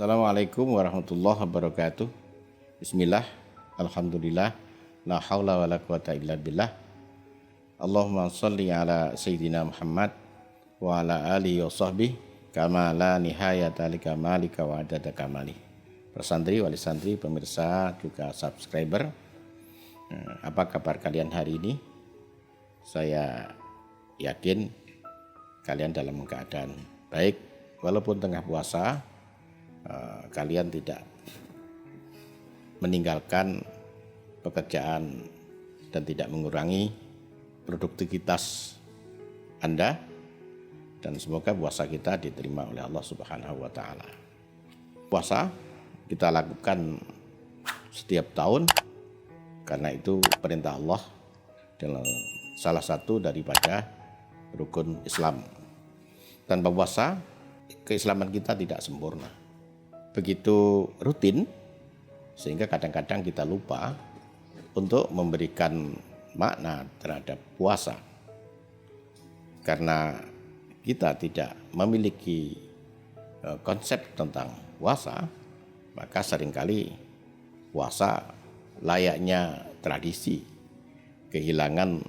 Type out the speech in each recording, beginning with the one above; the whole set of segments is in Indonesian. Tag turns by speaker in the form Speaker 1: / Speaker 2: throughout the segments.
Speaker 1: Assalamualaikum warahmatullahi wabarakatuh. Bismillah, alhamdulillah, la haula wa la quwata illa billah. Allahumma salli ala Sayyidina Muhammad wa ala alihi wa sahbihi kama la nihayata li kamalika wa adada kamali. Persantri, wali santri, pemirsa, juga subscriber, apa kabar kalian hari ini? Saya yakin kalian dalam keadaan baik, walaupun tengah puasa. Kalian tidak meninggalkan pekerjaan dan tidak mengurangi produktivitas Anda, dan semoga puasa kita diterima oleh Allah Subhanahu wa taala. Puasa kita lakukan setiap tahun karena itu perintah Allah dan salah satu daripada rukun Islam. Tanpa puasa keislaman kita tidak sempurna. Begitu rutin sehingga kadang-kadang kita lupa untuk memberikan makna terhadap puasa. Karena kita tidak memiliki konsep tentang puasa, maka seringkali puasa layaknya tradisi, kehilangan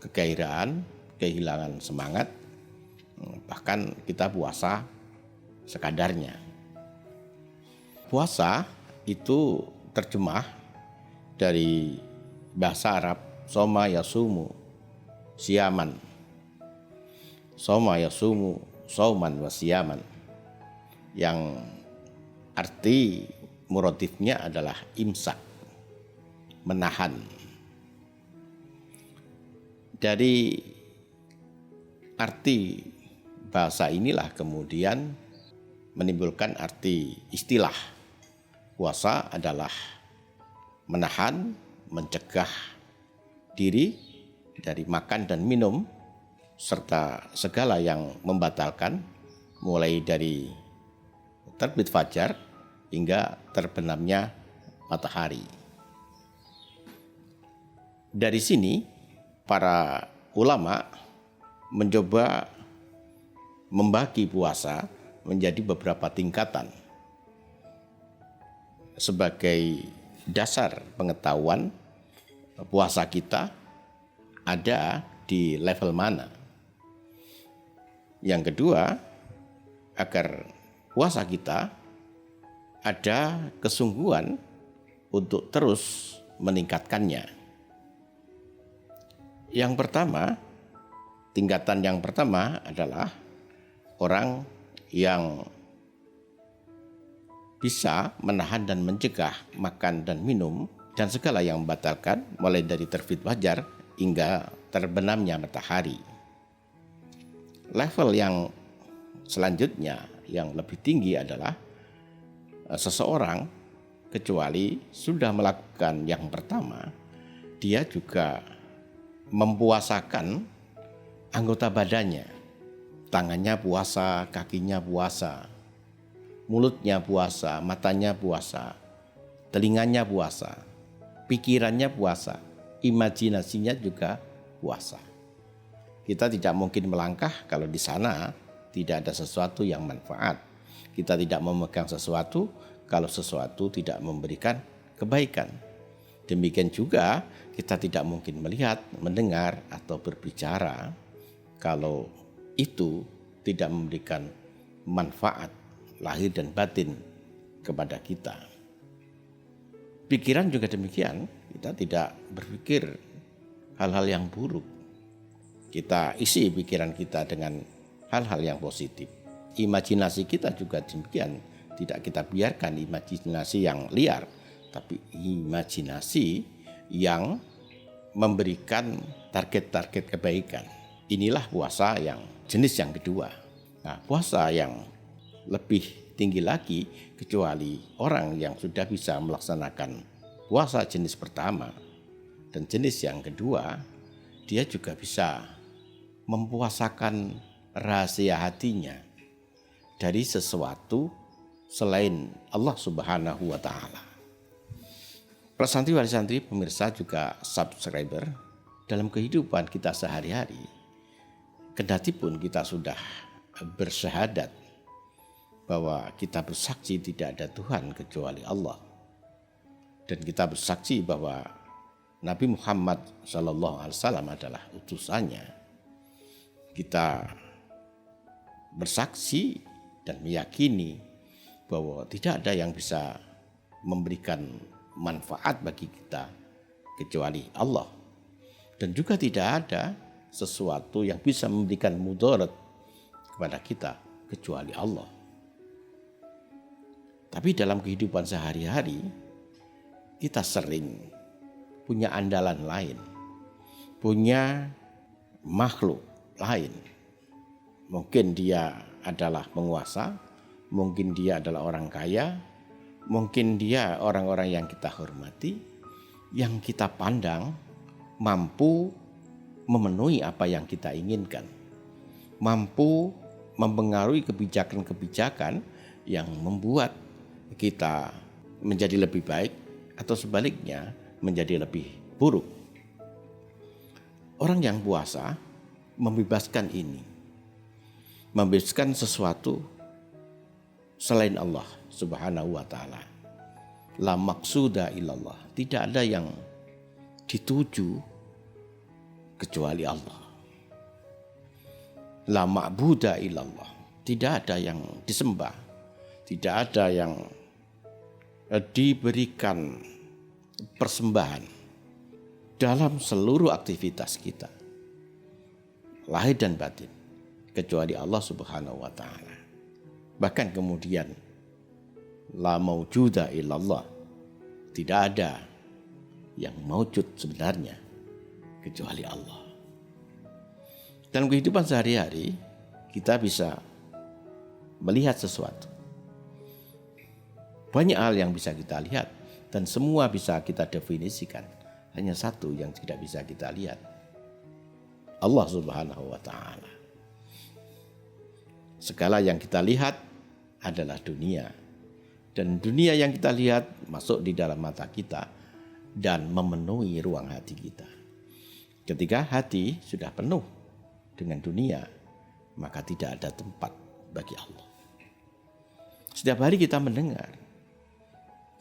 Speaker 1: kegairahan, kehilangan semangat, bahkan kita puasa sekadarnya. Puasa itu terjemah dari bahasa Arab soma yasumu siyaman. Soma yasumu sauman wa siyaman, yang arti muradifnya adalah imsak, menahan. Dari arti bahasa inilah kemudian menimbulkan arti istilah. Puasa adalah menahan, mencegah diri dari makan dan minum, serta segala yang membatalkan, mulai dari terbit fajar hingga terbenamnya matahari. Dari sini, para ulama mencoba membagi puasa menjadi beberapa tingkatan sebagai dasar pengetahuan puasa kita ada di level mana. Yang kedua, agar puasa kita ada kesungguhan untuk terus meningkatkannya. Yang pertama, tingkatan yang pertama adalah orang yang bisa menahan dan mencegah makan dan minum dan segala yang membatalkan, mulai dari terbit fajar hingga terbenamnya matahari. Level yang selanjutnya yang lebih tinggi adalah seseorang, kecuali sudah melakukan yang pertama, dia juga mempuasakan anggota badannya. Tangannya puasa, kakinya puasa, mulutnya puasa, matanya puasa, telinganya puasa, pikirannya puasa, imajinasinya juga puasa. Kita tidak mungkin melangkah kalau di sana tidak ada sesuatu yang manfaat. Kita tidak memegang sesuatu kalau sesuatu tidak memberikan kebaikan. Demikian juga kita tidak mungkin melihat, mendengar, atau berbicara kalau itu tidak memberikan manfaat lahir dan batin kepada kita. Pikiran juga demikian, kita tidak berpikir hal-hal yang buruk. Kita isi pikiran kita dengan hal-hal yang positif. Imajinasi kita juga demikian, tidak kita biarkan imajinasi yang liar, tapi imajinasi yang memberikan target-target kebaikan. Inilah puasa yang jenis yang kedua. Nah, puasa yang lebih tinggi lagi, kecuali orang yang sudah bisa melaksanakan puasa jenis pertama dan jenis yang kedua, dia juga bisa mempuasakan rahasia hatinya dari sesuatu selain Allah Subhanahu wa taala. Para santri, wali santri, pemirsa, juga subscriber, dalam kehidupan kita sehari-hari, kendati pun kita sudah bersyahadat bahwa kita bersaksi tidak ada Tuhan kecuali Allah. Dan kita bersaksi bahwa Nabi Muhammad SAW adalah utusannya. Kita bersaksi dan meyakini bahwa tidak ada yang bisa memberikan manfaat bagi kita kecuali Allah. Dan juga tidak ada sesuatu yang bisa memberikan mudarat kepada kita kecuali Allah. Tapi dalam kehidupan sehari-hari kita sering punya andalan lain, punya makhluk lain. Mungkin dia adalah penguasa, mungkin dia adalah orang kaya, mungkin dia orang-orang yang kita hormati, yang kita pandang mampu memenuhi apa yang kita inginkan, mampu mempengaruhi kebijakan-kebijakan yang membuat kita menjadi lebih baik atau sebaliknya menjadi lebih buruk. Orang yang puasa membebaskan ini, membebaskan sesuatu selain Allah Subhanahu wa ta'ala. La maqsuda illallah, tidak ada yang dituju kecuali Allah. La ma'buda illallah, tidak ada yang disembah, tidak ada yang diberikan persembahan dalam seluruh aktivitas kita, lahir dan batin, kecuali Allah Subhanahu wa ta'ala. Bahkan kemudian la maujuda illallah, tidak ada yang maujud sebenarnya kecuali Allah. Dalam kehidupan sehari-hari kita bisa melihat sesuatu. Banyak hal yang bisa kita lihat dan semua bisa kita definisikan. Hanya satu yang tidak bisa kita lihat, Allah Subhanahu wa ta'ala. Segala yang kita lihat adalah dunia, dan dunia yang kita lihat masuk di dalam mata kita dan memenuhi ruang hati kita. Ketika hati sudah penuh dengan dunia, maka tidak ada tempat bagi Allah. Setiap hari kita mendengar,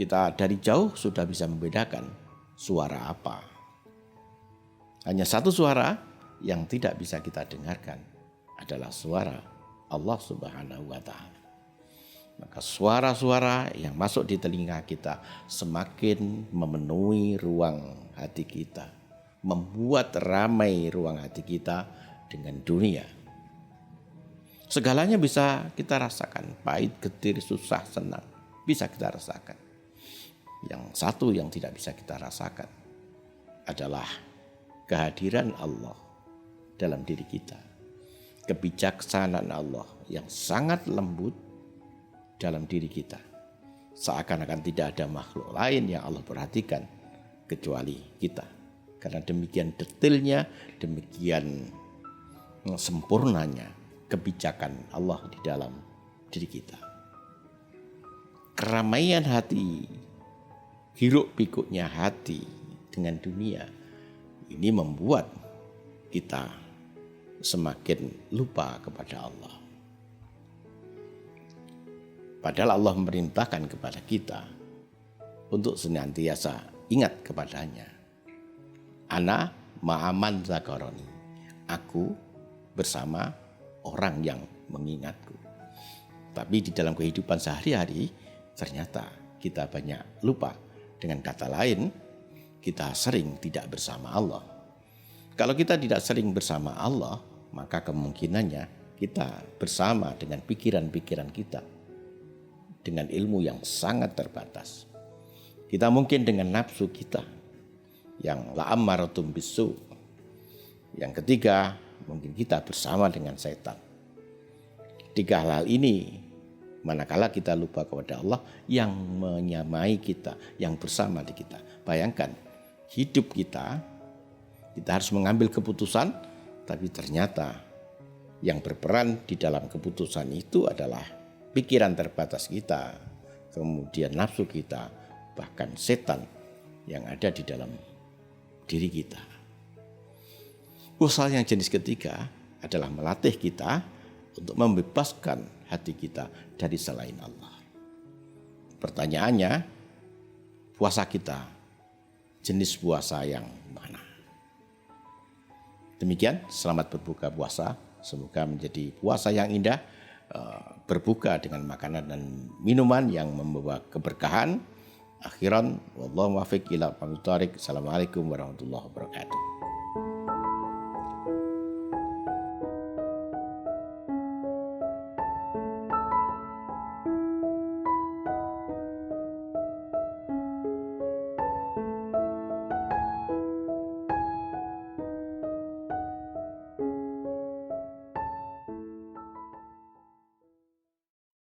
Speaker 1: kita dari jauh sudah bisa membedakan suara apa. Hanya satu suara yang tidak bisa kita dengarkan adalah suara Allah Subhanahu wa ta'ala. Maka suara-suara yang masuk di telinga kita semakin memenuhi ruang hati kita, membuat ramai ruang hati kita dengan dunia. Segalanya bisa kita rasakan, pahit, getir, susah, senang, bisa kita rasakan. Yang satu yang tidak bisa kita rasakan adalah kehadiran Allah dalam diri kita. Kebijaksanaan Allah yang sangat lembut dalam diri kita. Seakan-akan tidak ada makhluk lain yang Allah perhatikan kecuali kita. Karena demikian detailnya, demikian sempurnanya kebijakan Allah di dalam diri kita. Keramaian hati, hiruk pikuknya hati dengan dunia, ini membuat kita semakin lupa kepada Allah. Padahal Allah memerintahkan kepada kita untuk senantiasa ingat kepadanya. Ana ma'aman zakaroni, aku bersama orang yang mengingatku. Tapi di dalam kehidupan sehari-hari ternyata kita banyak lupa. Dengan kata lain, kita sering tidak bersama Allah. Kalau kita tidak sering bersama Allah, maka kemungkinannya kita bersama dengan pikiran-pikiran kita, dengan ilmu yang sangat terbatas. Kita mungkin dengan nafsu kita yang la'ammaratum bisu. Yang ketiga, mungkin kita bersama dengan setan. Tiga hal ini, manakala kita lupa kepada Allah yang menyamai kita, yang bersama di kita. Bayangkan, hidup kita harus mengambil keputusan, tapi ternyata yang berperan di dalam keputusan itu adalah pikiran terbatas kita, kemudian nafsu kita, bahkan setan yang ada di dalam diri kita. Usaha yang jenis ketiga adalah melatih kita untuk membebaskan hati kita dari selain Allah. Pertanyaannya, puasa kita jenis puasa yang mana? Demikian, selamat berbuka puasa. Semoga menjadi puasa yang indah, berbuka dengan makanan dan minuman yang membawa keberkahan. Akhiran, wallahu muwaffiq ila aqwamit thoriq. Assalamualaikum warahmatullahi wabarakatuh.